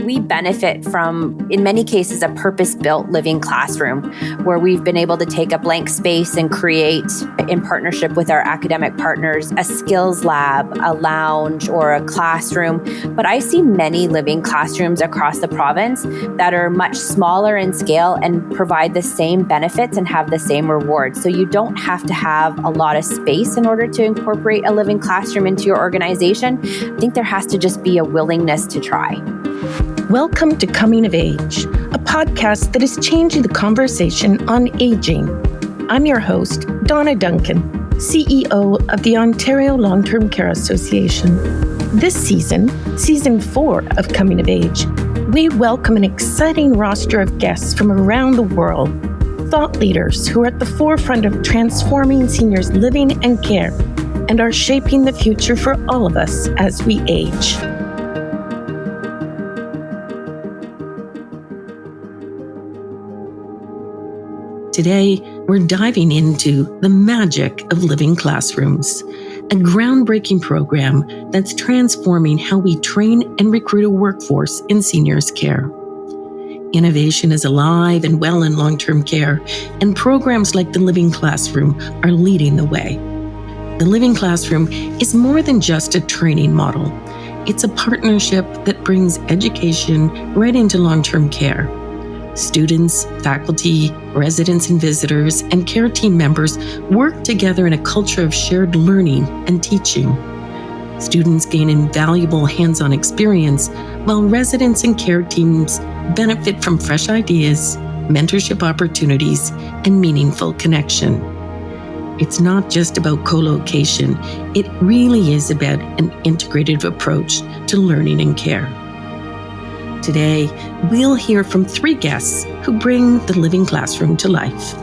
We benefit from, in many cases, a purpose-built living classroom where we've been able to take a blank space and create, in partnership with our academic partners, a skills lab, a lounge, or a classroom. But I see many living classrooms across the province that are much smaller in scale and provide the same benefits and have the same rewards. So you don't have to have a lot of space in order to incorporate a living classroom into your organization. I think there has to just be a willingness to try. Welcome to Coming of Age, a podcast that is changing the conversation on aging. I'm your host, Donna Duncan, CEO of the Ontario Long-Term Care Association. This season 4 of Coming of Age, we welcome an exciting roster of guests from around the world, thought leaders who are at the forefront of transforming seniors' living and care and are shaping the future for all of us as we age. Today, we're diving into the magic of living classrooms, a groundbreaking program that's transforming how we train and recruit a workforce in seniors' care. Innovation is alive and well in long-term care, and programs like the Living Classroom are leading the way. The Living Classroom is more than just a training model. It's a partnership that brings education right into long-term care. Students, faculty, residents and visitors, and care team members work together in a culture of shared learning and teaching. Students gain invaluable hands-on experience, while residents and care teams benefit from fresh ideas, mentorship opportunities, and meaningful connection. It's not just about co-location. It really is about an integrative approach to learning and care. Today, we'll hear from 3 guests who bring the Living Classroom to life.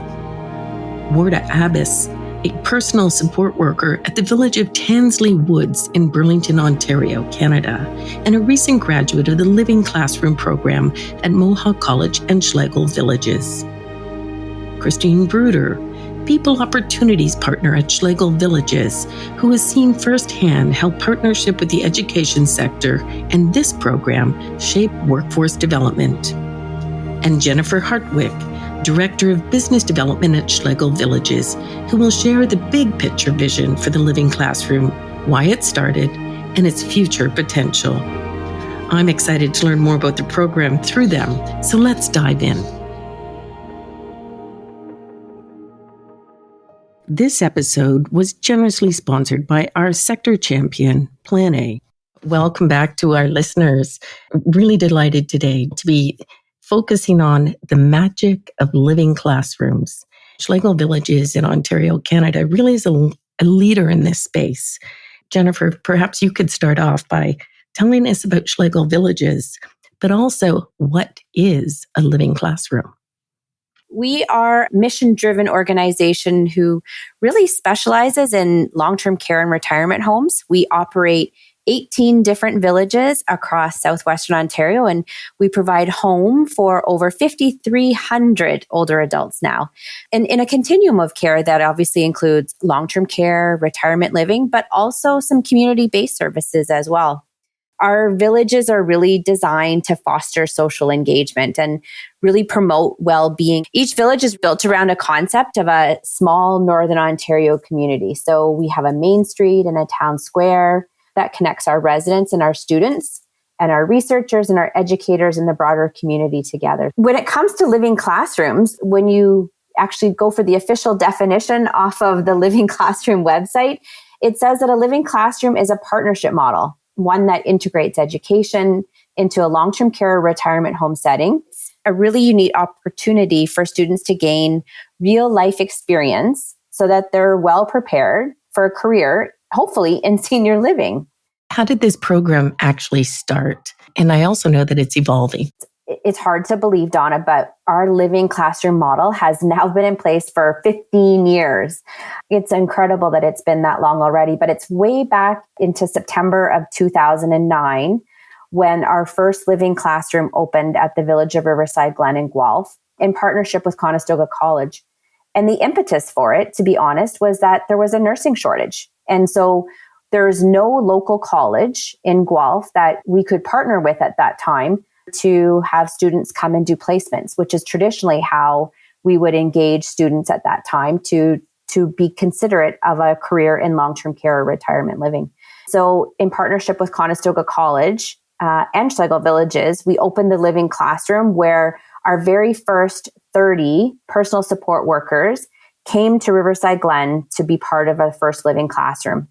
Warda Abbas, a personal support worker at the village of Tansley Woods in Burlington, Ontario, Canada, and a recent graduate of the Living Classroom program at Mohawk College and Schlegel villages. Bruder, People Opportunities Partner at Schlegel Villages, who has seen firsthand how partnership with the education sector and this program shape workforce development. And Jennifer Hartwick, Director of Business Development at Schlegel Villages, who will share the big picture vision for the Living Classroom, why it started, and its future potential. I'm excited to learn more about the program through them, so let's dive in. This episode was generously sponsored by our sector champion, Plan A. Welcome back to our listeners. Really delighted today to be focusing on the magic of living classrooms. Schlegel Villages in Ontario, Canada really is a leader in this space. Jennifer, perhaps you could start off by telling us about Schlegel Villages, but also what is a living classroom? We are a mission-driven organization who really specializes in long-term care and retirement homes. We operate 18 different villages across southwestern Ontario, and we provide home for over 5,300 older adults now. And in a continuum of care that obviously includes long-term care, retirement living, but also some community-based services as well. Our villages are really designed to foster social engagement and really promote well-being. Each village is built around a concept of a small Northern Ontario community. So we have a main street and a town square that connects our residents and our students and our researchers and our educators and the broader community together. When it comes to living classrooms, when you actually go for the official definition off of the Living Classroom website, it says that a living classroom is a partnership model, one that integrates education into a long-term care retirement home setting. It's a really unique opportunity for students to gain real life experience so that they're well prepared for a career, hopefully in senior living. How did this program actually start? And I also know that it's evolving. It's hard to believe, Donna, but our living classroom model has now been in place for 15 years. It's incredible that it's been that long already, but it's way back into September of 2009 when our first living classroom opened at the village of Riverside Glen in Guelph in partnership with Conestoga College. And the impetus for it, to be honest, was that there was a nursing shortage. And so there's no local college in Guelph that we could partner with at that time to have students come and do placements, which is traditionally how we would engage students at that time to be considerate of a career in long-term care or retirement living. So in partnership with Conestoga College and Schlegel Villages, we opened the living classroom where our very first 30 personal support workers came to Riverside Glen to be part of a first living classroom.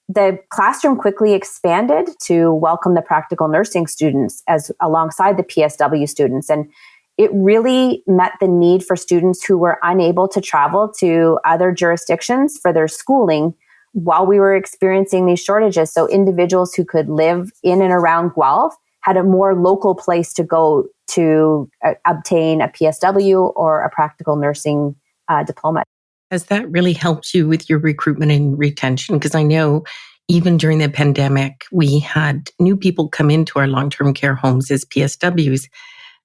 The classroom quickly expanded to welcome the practical nursing students as alongside the PSW students. And it really met the need for students who were unable to travel to other jurisdictions for their schooling while we were experiencing these shortages. So individuals who could live in and around Guelph had a more local place to go to obtain a PSW or a practical nursing diploma. Has that really helped you with your recruitment and retention? Because I know even during the pandemic, we had new people come into our long-term care homes as PSWs,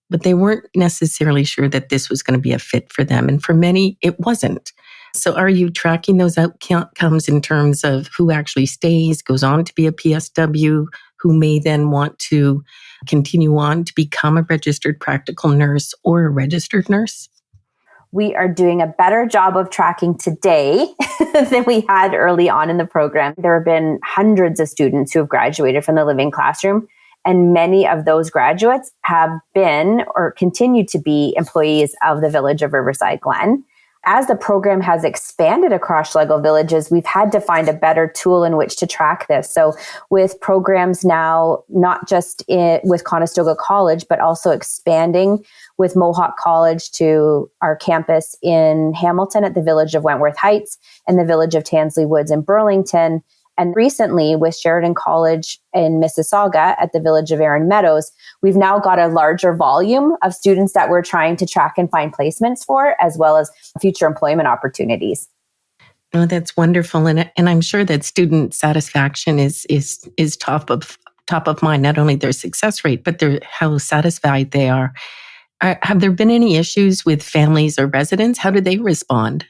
but they weren't necessarily sure that this was going to be a fit for them. And for many, it wasn't. So are you tracking those outcomes in terms of who actually stays, goes on to be a PSW, who may then want to continue on to become a registered practical nurse or a registered nurse? We are doing a better job of tracking today than we had early on in the program. There have been hundreds of students who have graduated from the living classroom, and many of those graduates have been or continue to be employees of the Village of Riverside Glen. As the program has expanded across Schlegel Villages, we've had to find a better tool in which to track this. So with programs now, not just with Conestoga College, but also expanding with Mohawk College to our campus in Hamilton at the Village of Wentworth Heights and the Village of Tansley Woods in Burlington. And recently with Sheridan College in Mississauga at the Village of Erin Meadows, we've now got a larger volume of students that we're trying to track and find placements for, as well as future employment opportunities. Oh, that's wonderful. And I'm sure that student satisfaction is top of mind, not only their success rate, but how satisfied they are. Have there been any issues with families or residents? How do they respond?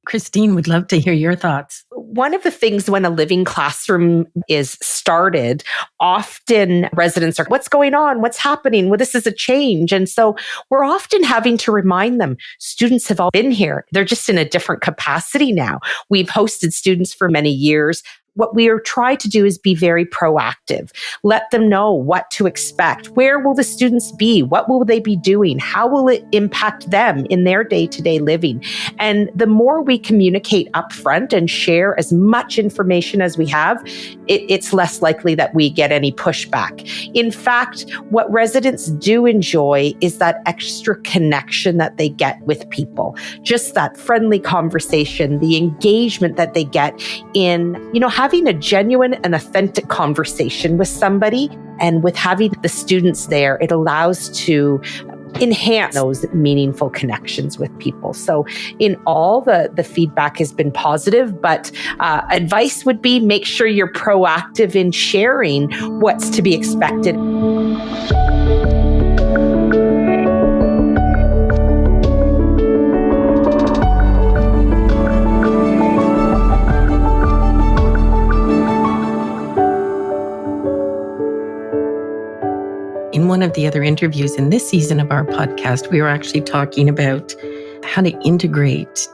Christine, would love to hear your thoughts. One of the things when a living classroom is started, often residents are, what's going on? What's happening? Well, this is a change. And so we're often having to remind them, students have all been here. They're just in a different capacity now. We've hosted students for many years. What we are trying to do is be very proactive. Let them know what to expect. Where will the students be? What will they be doing? How will it impact them in their day-to-day living? And the more we communicate upfront and share as much information as we have, it's less likely that we get any pushback. In fact, what residents do enjoy is that extra connection that they get with people. Just that friendly conversation, the engagement that they get in, having a genuine and authentic conversation with somebody, and with having the students there, it allows to enhance those meaningful connections with people. So in all, the feedback has been positive, but advice would be make sure you're proactive in sharing what's to be expected. In one of the other interviews in this season of our podcast, we were actually talking about how to integrate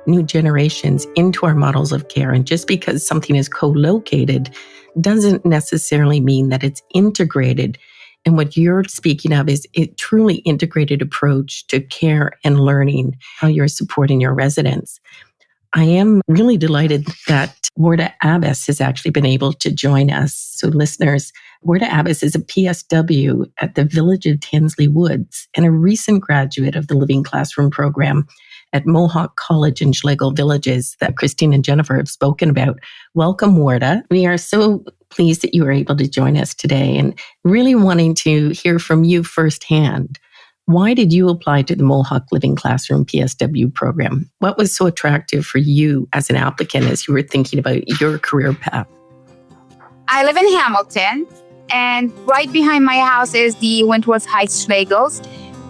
new generations into our models of care. And just because something is co-located doesn't necessarily mean that it's integrated. And what you're speaking of is a truly integrated approach to care and learning, how you're supporting your residents. I am really delighted that Warda Abbas has actually been able to join us. So listeners, Warda Abbas is a PSW at the Village of Tansley Woods and a recent graduate of the Living Classroom program at Mohawk College in Schlegel Villages that Christine and Jennifer have spoken about. Welcome, Warda. We are so pleased that you were able to join us today and really wanting to hear from you firsthand. Why did you apply to the Mohawk Living Classroom PSW program? What was so attractive for you as an applicant as you were thinking about your career path? I live in Hamilton, and right behind my house is the Wentworth Heights Schlegels.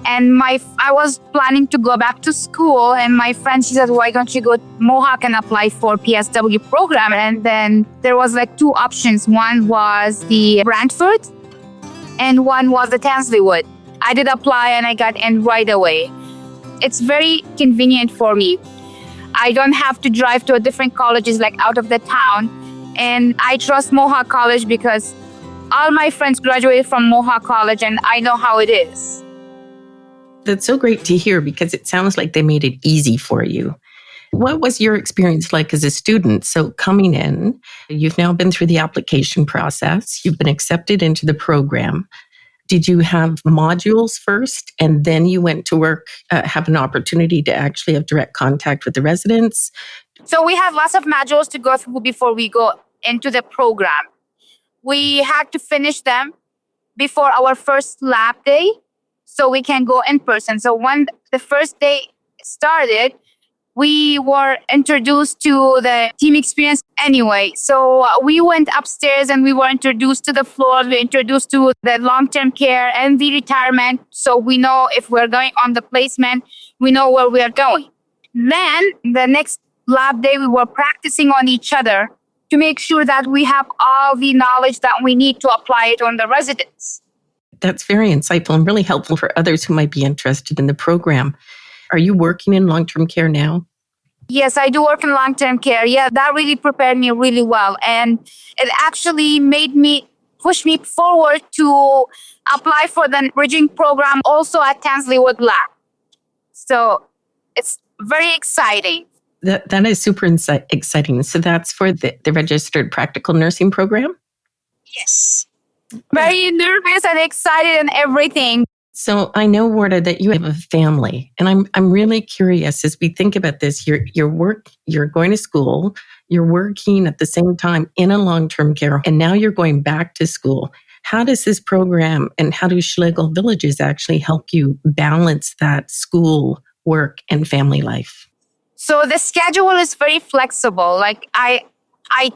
And I was planning to go back to school, and my friend, she said, why don't you go to Mohawk and apply for PSW program? And then there was two options. One was the Brantford, and one was the Tansley Wood. I did apply and I got in right away. It's very convenient for me. I don't have to drive to a different colleges like out of the town. And I trust Mohawk College because all my friends graduated from Mohawk College and I know how it is. That's so great to hear because it sounds like they made it easy for you. What was your experience like as a student? So coming in, you've now been through the application process. You've been accepted into the program. Did you have modules first and then you went to work, have an opportunity to actually have direct contact with the residents? So we had lots of modules to go through before we go into the program. We had to finish them before our first lab day so we can go in person. So when the first day started, we were introduced to the team experience anyway. So we went upstairs and we were introduced to the floor. We introduced to the long-term care and the retirement. So we know if we're going on the placement, we know where we are going. Then the next lab day, we were practicing on each other to make sure that we have all the knowledge that we need to apply it on the residents. That's very insightful and really helpful for others who might be interested in the program. Are you working in long-term care now? Yes, I do work in long-term care. Yeah, that really prepared me really well. And it actually push me forward to apply for the enriching program also at Tansley Wood Lab. So it's very exciting. That is super exciting. So that's for the registered practical nursing program? Yes. Very nervous and excited and everything. So I know, Warda, that you have a family, and I'm really curious as we think about this. You're going to school, you're working at the same time in a long-term care, and now you're going back to school. How does this program and how do Schlegel Villages actually help you balance that school, work, and family life? So the schedule is very flexible. Like I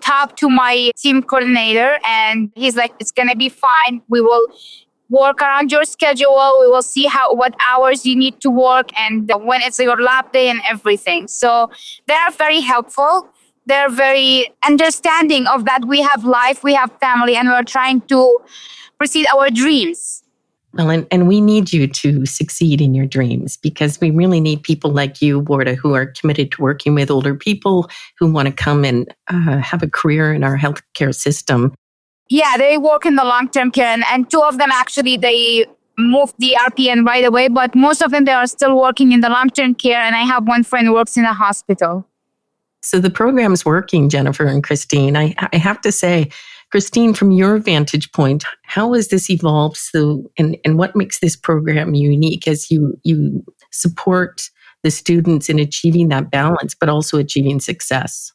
talked to my team coordinator, and he's like, "It's gonna be fine. We will work around your schedule. We will see what hours you need to work and when it's your lab day and everything." So they're very helpful. They're very understanding of that we have life, we have family, and we're trying to pursue our dreams. Well, and we need you to succeed in your dreams because we really need people like you, Warda, who are committed to working with older people who want to come and have a career in our healthcare system. Yeah, they work in the long-term care, and two of them actually, they moved the RPN right away, but most of them, they are still working in the long-term care, and I have one friend who works in a hospital. So the program's working, Jennifer and Christine. I have to say, Christine, from your vantage point, how has this evolved? And what makes this program unique as you support the students in achieving that balance, but also achieving success?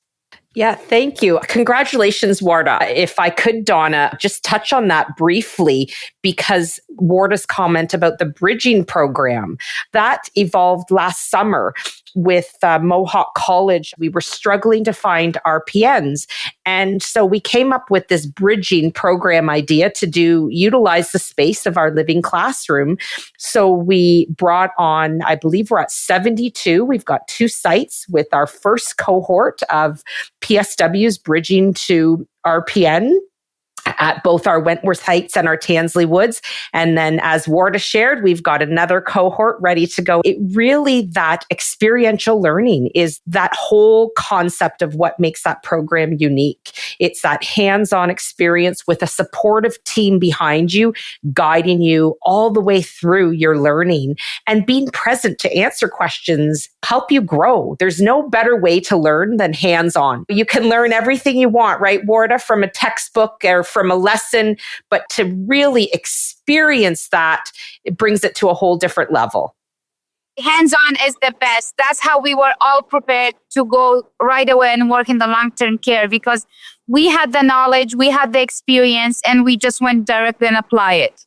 Yeah, thank you. Congratulations, Warda. If I could, Donna, just touch on that briefly, because Warda's comment about the bridging program, that evolved last summer with Mohawk College. We were struggling to find RPNs. And so we came up with this bridging program idea to utilize the space of our living classroom. So we brought on, I believe we're at 72. We've got 2 sites with our first cohort of PSWs bridging to RPN at both our Wentworth Heights and our Tansley Woods. And then as Warda shared, we've got another cohort ready to go. It really, that experiential learning is that whole concept of what makes that program unique. It's that hands-on experience with a supportive team behind you, guiding you all the way through your learning and being present to answer questions, help you grow. There's no better way to learn than hands-on. You can learn everything you want, right, Warda, from a textbook or from a lesson, but to really experience that, it brings it to a whole different level. Hands-on is the best. That's how we were all prepared to go right away and work in the long-term care, because we had the knowledge, we had the experience, and we just went directly and apply it.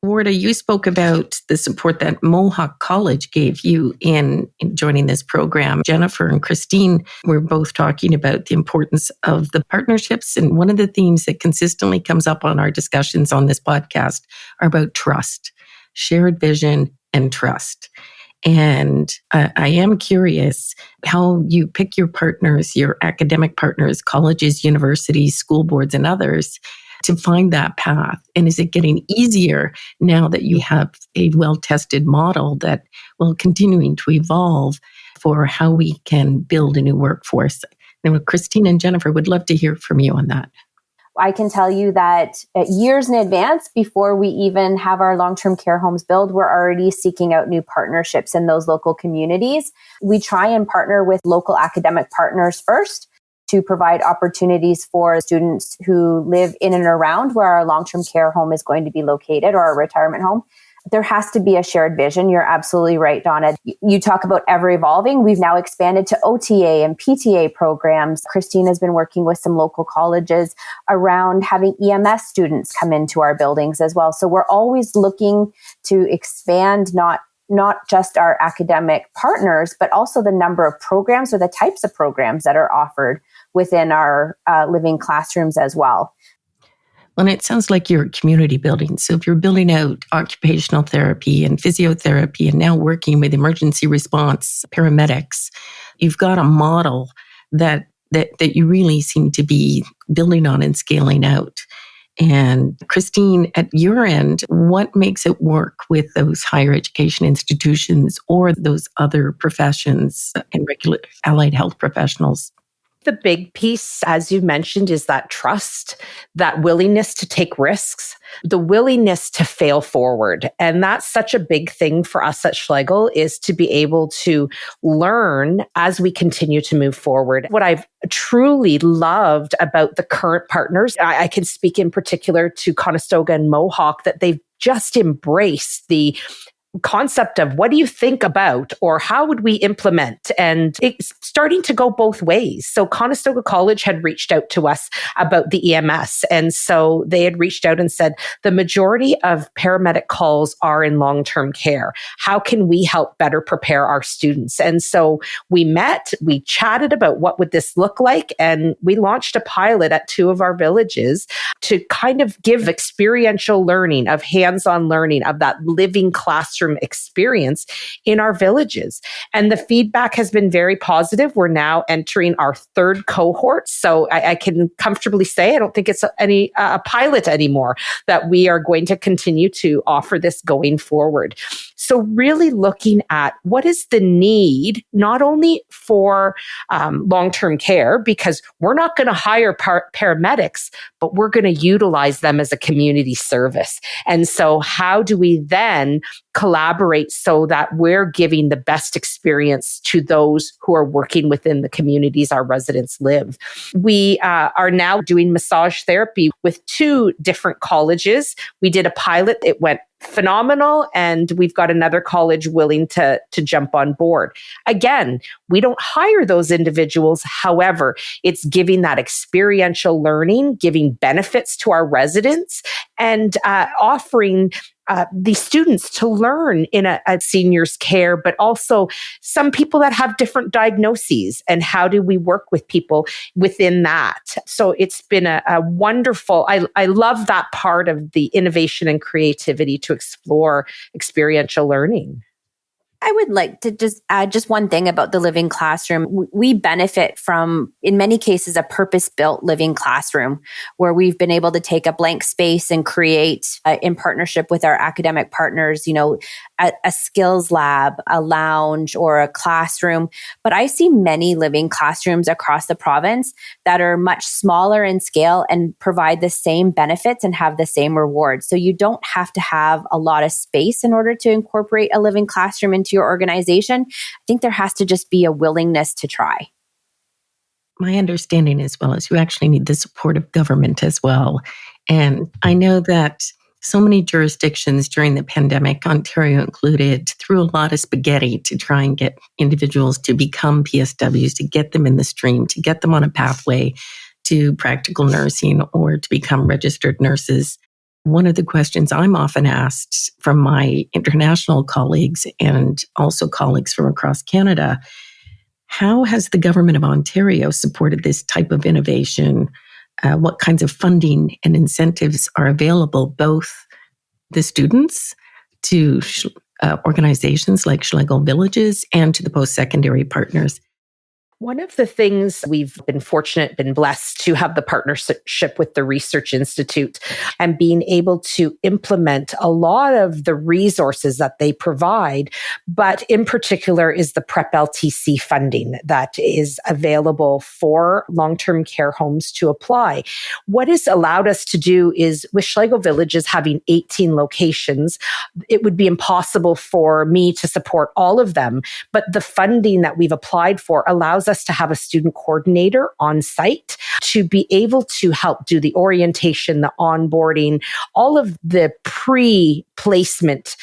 Warda, you spoke about the support that Mohawk College gave you in joining this program. Jennifer and Christine were both talking about the importance of the partnerships. And one of the themes that consistently comes up on our discussions on this podcast are about trust, shared vision, and trust. And I am curious how you pick your partners, your academic partners, colleges, universities, school boards, and others. to find that path? And is it getting easier now that you have a well-tested model that will continuing to evolve for how we can build a new workforce? And Christine and Jennifer would love to hear from you on that. I can tell you that years in advance, before we even have our long-term care homes built, we're already seeking out new partnerships in those local communities. We try and partner with local academic partners first to provide opportunities for students who live in and around where our long-term care home is going to be located, or our retirement home. There has to be a shared vision. You're absolutely right, Donna. You talk about ever evolving. We've now expanded to OTA and PTA programs. Christine has been working with some local colleges around having EMS students come into our buildings as well. So we're always looking to expand not just our academic partners, but also the number of programs or the types of programs that are offered within our living classrooms as well. Well, and it sounds like you're community building. So if you're building out occupational therapy and physiotherapy and now working with emergency response paramedics, you've got a model that you really seem to be building on and scaling out. And Christine, at your end, what makes it work with those higher education institutions or those other professions and regular allied health professionals? The big piece, as you mentioned, is that trust, that willingness to take risks, the willingness to fail forward. And that's such a big thing for us at Schlegel, is to be able to learn as we continue to move forward. What I've truly loved about the current partners, I can speak in particular to Conestoga and Mohawk, that they've just embraced the concept of what do you think about, or how would we implement? And it's starting to go both ways. So Conestoga College had reached out to us about the EMS. And so they had reached out and said, the majority of paramedic calls are in long-term care. How can we help better prepare our students? And so we met, we chatted about what would this look like, and we launched a pilot at 2 of our villages to kind of give experiential learning, of hands-on learning, of that living classroom experience in our villages. And the feedback has been very positive. We're now entering our 3rd cohort. So I can comfortably say, I don't think it's a pilot anymore, that we are going to continue to offer this going forward. So really looking at what is the need, not only for long-term care, because we're not going to hire paramedics, but we're going to utilize them as a community service. And so how do we then collaborate so that we're giving the best experience to those who are working within the communities our residents live? We are now doing massage therapy with 2 different colleges. We did a pilot. It went phenomenal. And we've got another college willing to jump on board. Again, we don't hire those individuals. However, it's giving that experiential learning, giving benefits to our residents, and offering these students to learn in a senior's care, but also some people that have different diagnoses, and how do we work with people within that? So it's been a wonderful, I love that part of the innovation and creativity to explore experiential learning. I would like to just add just one thing about the living classroom. We benefit from, in many cases, a purpose-built living classroom where we've been able to take a blank space and create, in partnership with our academic partners, a skills lab, a lounge, or a classroom. But I see many living classrooms across the province that are much smaller in scale and provide the same benefits and have the same rewards. So you don't have to have a lot of space in order to incorporate a living classroom into your organization. I think there has to just be a willingness to try. My understanding as well is you actually need the support of government as well. And I know that so many jurisdictions during the pandemic, Ontario included, threw a lot of spaghetti to try and get individuals to become PSWs, to get them in the stream, to get them on a pathway to practical nursing or to become registered nurses. One of the questions I'm often asked from my international colleagues and also colleagues from across Canada, how has the government of Ontario supported this type of innovation? What kinds of funding and incentives are available, both the students to organizations like Schlegel Villages and to the post-secondary partners? One of the things we've been fortunate, been blessed to have the partnership with the Research Institute and being able to implement a lot of the resources that they provide, but in particular is the PrEP LTC funding that is available for long-term care homes to apply. What has allowed us to do is with Schlegel Villages having 18 locations, it would be impossible for me to support all of them, but the funding that we've applied for allows us to have a student coordinator on site to be able to help do the orientation, the onboarding, all of the pre-placement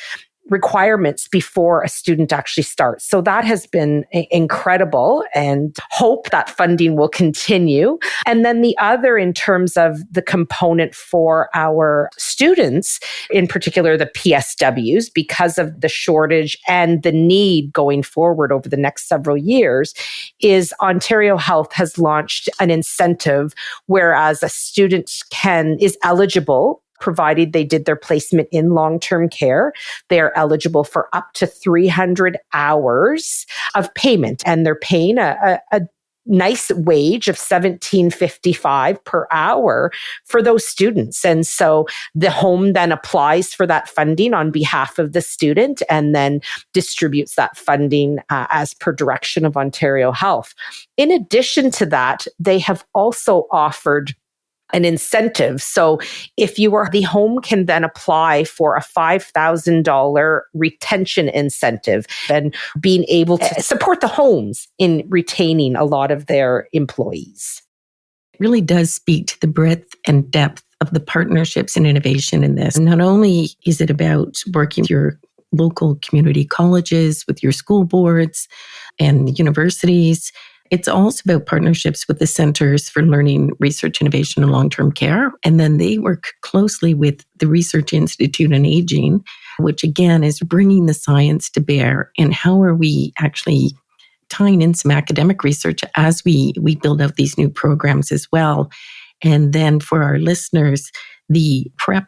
requirements before a student actually starts. So that has been incredible, and hope that funding will continue. And then the other, in terms of the component for our students, in particular the PSWs, because of the shortage and the need going forward over the next several years, is Ontario Health has launched an incentive whereas a student is eligible, provided they did their placement in long-term care, they are eligible for up to 300 hours of payment. And they're paying a nice wage of $17.55 per hour for those students. And so the home then applies for that funding on behalf of the student and then distributes that funding as per direction of Ontario Health. In addition to that, they have also offered an incentive. So if the home can then apply for a $5,000 retention incentive and being able to support the homes in retaining a lot of their employees. It really does speak to the breadth and depth of the partnerships and innovation in this. Not only is it about working with your local community colleges, with your school boards and universities, it's also about partnerships with the Centers for Learning, Research, Innovation, and Long-Term Care. And then they work closely with the Research Institute on Aging, which again is bringing the science to bear. And how are we actually tying in some academic research as we build out these new programs as well? And then for our listeners, the PrEP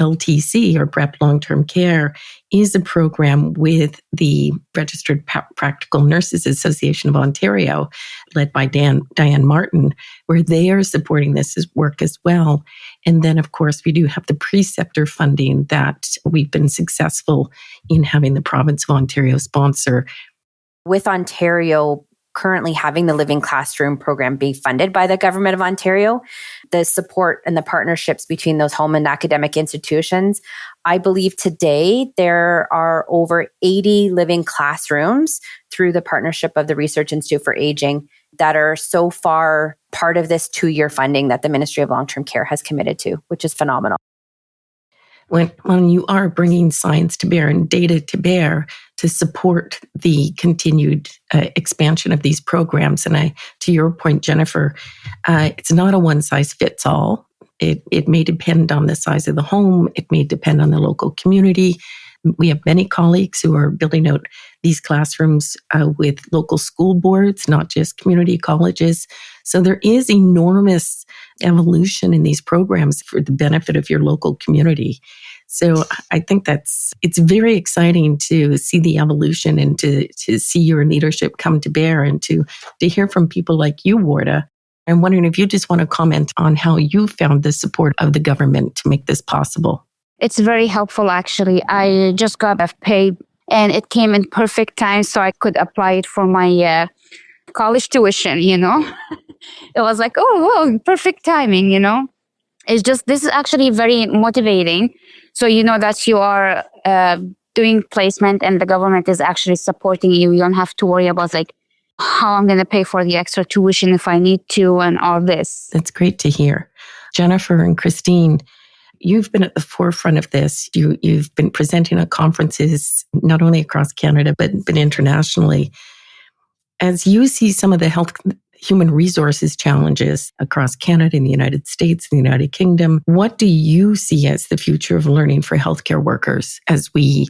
LTC, or PrEP Long-Term Care, is a program with the Registered Practical Nurses Association of Ontario, led by Diane Martin, where they are supporting this work as well. And then, of course, we do have the preceptor funding that we've been successful in having the province of Ontario sponsor. With Ontario currently having the Living Classroom program being funded by the Government of Ontario, the support and the partnerships between those home and academic institutions, I believe today there are over 80 living classrooms through the partnership of the Research Institute for Aging that are so far part of this 2-year funding that the Ministry of Long-Term Care has committed to, which is phenomenal. When you are bringing science to bear and data to bear to support the continued expansion of these programs, and to your point, Jennifer, it's not a one-size-fits-all. It may depend on the size of the home. It may depend on the local community. We have many colleagues who are building out these classrooms with local school boards, not just community colleges. So there is enormous evolution in these programs for the benefit of your local community. So I think it's very exciting to see the evolution and to see your leadership come to bear and to hear from people like you, Warda. I'm wondering if you just want to comment on how you found the support of the government to make this possible. It's very helpful, actually. I just got a pay and it came in perfect time so I could apply it for my college tuition, It was like, oh, perfect timing, It's just, this is actually very motivating. So you know that you are doing placement and the government is actually supporting you. You don't have to worry about how I'm going to pay for the extra tuition if I need to and all this. That's great to hear. Jennifer and Christine, you've been at the forefront of this. You've been presenting at conferences, not only across Canada, but internationally. As you see some of the human resources challenges across Canada and the United States and the United Kingdom, what do you see as the future of learning for healthcare workers as we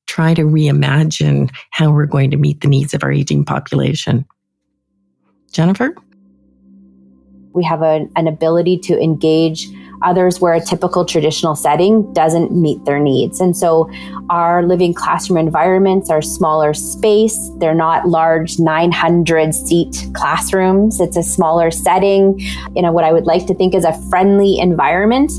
try to reimagine how we're going to meet the needs of our aging population? Jennifer? We have an ability to engage others where a typical traditional setting doesn't meet their needs. And so our living classroom environments are smaller space. They're not large 900 seat classrooms. It's a smaller setting in what I would like to think is a friendly environment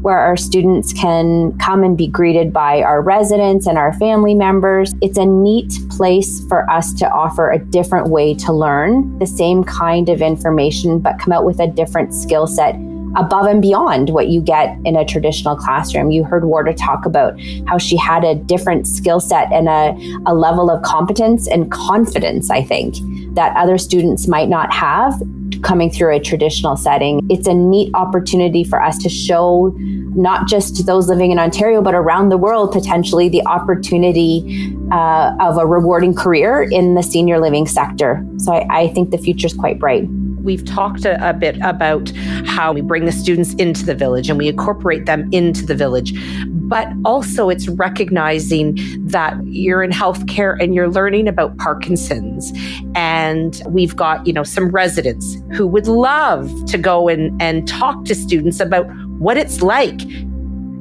where our students can come and be greeted by our residents and our family members. It's a neat place for us to offer a different way to learn the same kind of information, but come out with a different skill set above and beyond what you get in a traditional classroom. You heard Warda talk about how she had a different skill set and a level of competence and confidence, I think, that other students might not have coming through a traditional setting. It's a neat opportunity for us to show not just those living in Ontario, but around the world, potentially the opportunity of a rewarding career in the senior living sector. So I think the future is quite bright. We've talked a bit about how we bring the students into the village and we incorporate them into the village. But also it's recognizing that you're in healthcare and you're learning about Parkinson's. And we've got, some residents who would love to go and talk to students about what it's like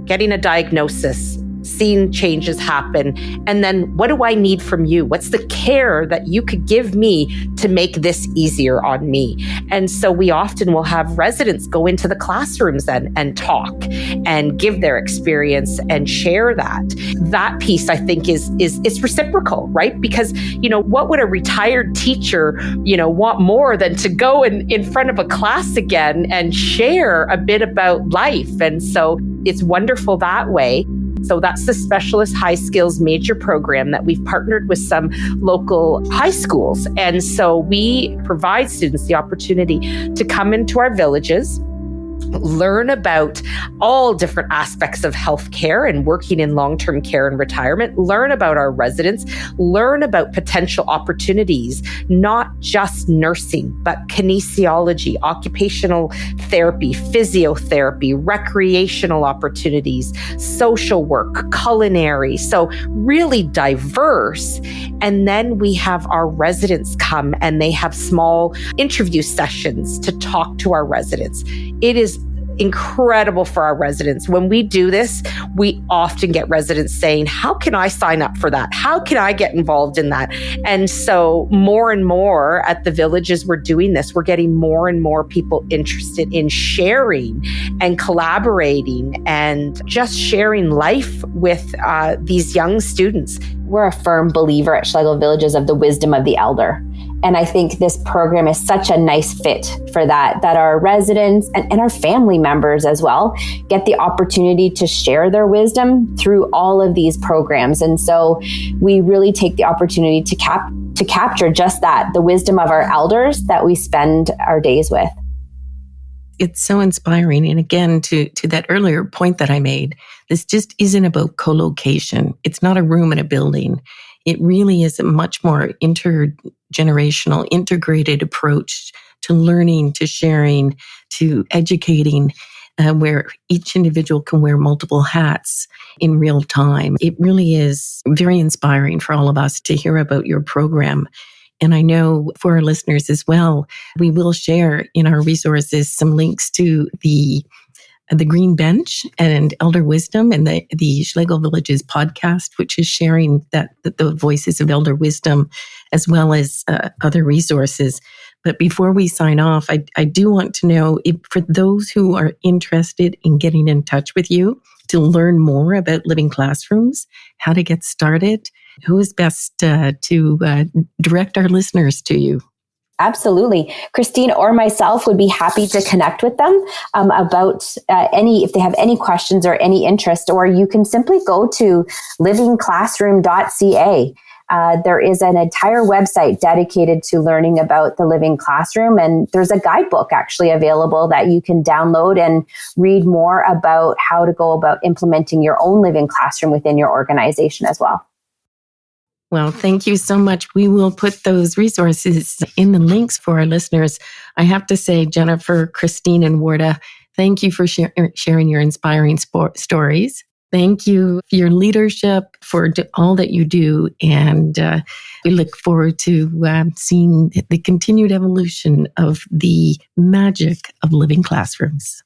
getting a diagnosis, seeing changes happen, and then what do I need from you? What's the care that you could give me to make this easier on me? And so we often will have residents go into the classrooms and talk and give their experience and share that. That piece, I think, is reciprocal, right? Because, what would a retired teacher, want more than to go in front of a class again and share a bit about life? And so it's wonderful that way. So that's the Specialist High Skills Major Program that we've partnered with some local high schools. And so we provide students the opportunity to come into our villages, learn about all different aspects of healthcare and working in long-term care and retirement, learn about our residents, learn about potential opportunities, not just nursing, but kinesiology, occupational therapy, physiotherapy, recreational opportunities, social work, culinary. So really diverse. And then we have our residents come and they have small interview sessions to talk to our residents. It is incredible for our residents. When we do this, we often get residents saying, how can I sign up for that? How can I get involved in that? And so more and more at the villages we're doing this, we're getting more and more people interested in sharing and collaborating and just sharing life with these young students. We're a firm believer at Schlegel Villages of the wisdom of the elder. And I think this program is such a nice fit for that our residents and our family members as well get the opportunity to share their wisdom through all of these programs. And so we really take the opportunity to capture just that, the wisdom of our elders that we spend our days with. It's so inspiring. And again, to that earlier point that I made, this just isn't about co-location. It's not a room in a building. It really is a much more intergenerational, integrated approach to learning, to sharing, to educating, where each individual can wear multiple hats in real time. It really is very inspiring for all of us to hear about your program. And I know for our listeners as well, we will share in our resources some links to the Green Bench and Elder Wisdom and the Schlegel Villages podcast, which is sharing the voices of elder wisdom as well as other resources. But before we sign off, I do want to know if for those who are interested in getting in touch with you to learn more about living classrooms, how to get started, who is best to direct our listeners to you? Absolutely. Christine or myself would be happy to connect with them about if they have any questions or any interest, or you can simply go to livingclassroom.ca. There is an entire website dedicated to learning about the living classroom. And there's a guidebook actually available that you can download and read more about how to go about implementing your own living classroom within your organization as well. Well, thank you so much. We will put those resources in the links for our listeners. I have to say, Jennifer, Christine, and Warda, thank you for sharing your inspiring stories. Thank you for your leadership, for all that you do. And we look forward to seeing the continued evolution of the magic of living classrooms.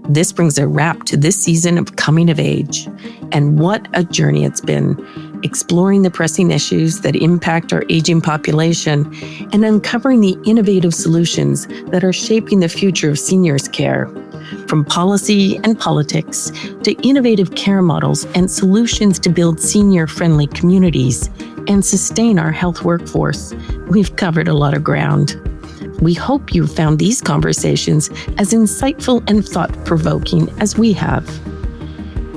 This brings a wrap to this season of Coming of Age. And what a journey it's been, exploring the pressing issues that impact our aging population and uncovering the innovative solutions that are shaping the future of seniors' care. From policy and politics to innovative care models and solutions to build senior-friendly communities and sustain our health workforce, we've covered a lot of ground. We hope you found these conversations as insightful and thought-provoking as we have.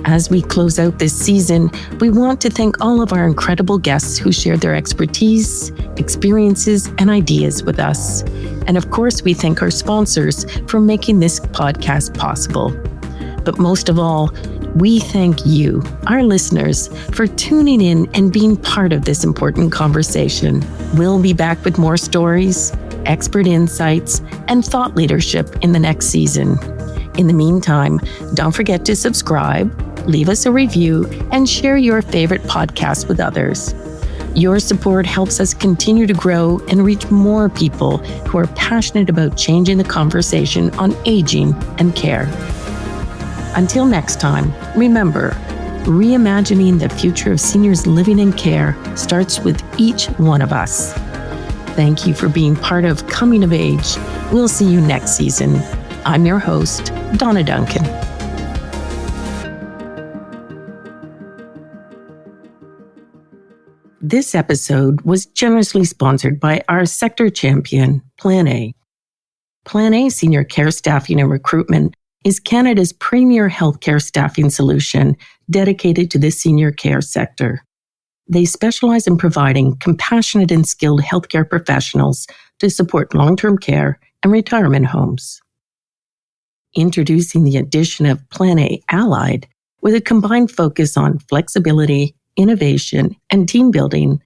As we close out this season, we want to thank all of our incredible guests who shared their expertise, experiences, and ideas with us. And of course, we thank our sponsors for making this podcast possible. But most of all, we thank you, our listeners, for tuning in and being part of this important conversation. We'll be back with more stories, expert insights, and thought leadership in the next season. In the meantime, don't forget to subscribe, leave us a review, and share your favorite podcast with others. Your support helps us continue to grow and reach more people who are passionate about changing the conversation on aging and care. Until next time, remember, reimagining the future of seniors living in care starts with each one of us. Thank you for being part of Coming of Age. We'll see you next season. I'm your host, Donna Duncan. This episode was generously sponsored by our sector champion, Plan A. Plan A Senior Care Staffing and Recruitment is Canada's premier healthcare staffing solution dedicated to the senior care sector. They specialize in providing compassionate and skilled healthcare professionals to support long-term care and retirement homes. Introducing the addition of Plan A Allied with a combined focus on flexibility, innovation, and team building,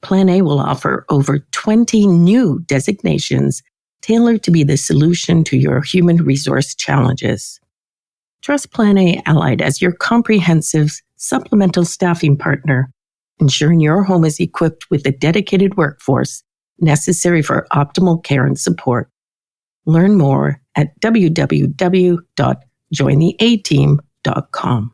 Plan A will offer over 20 new designations tailored to be the solution to your human resource challenges. Trust Plan A Allied as your comprehensive supplemental staffing partner, ensuring your home is equipped with the dedicated workforce necessary for optimal care and support. Learn more at www.jointheateam.com.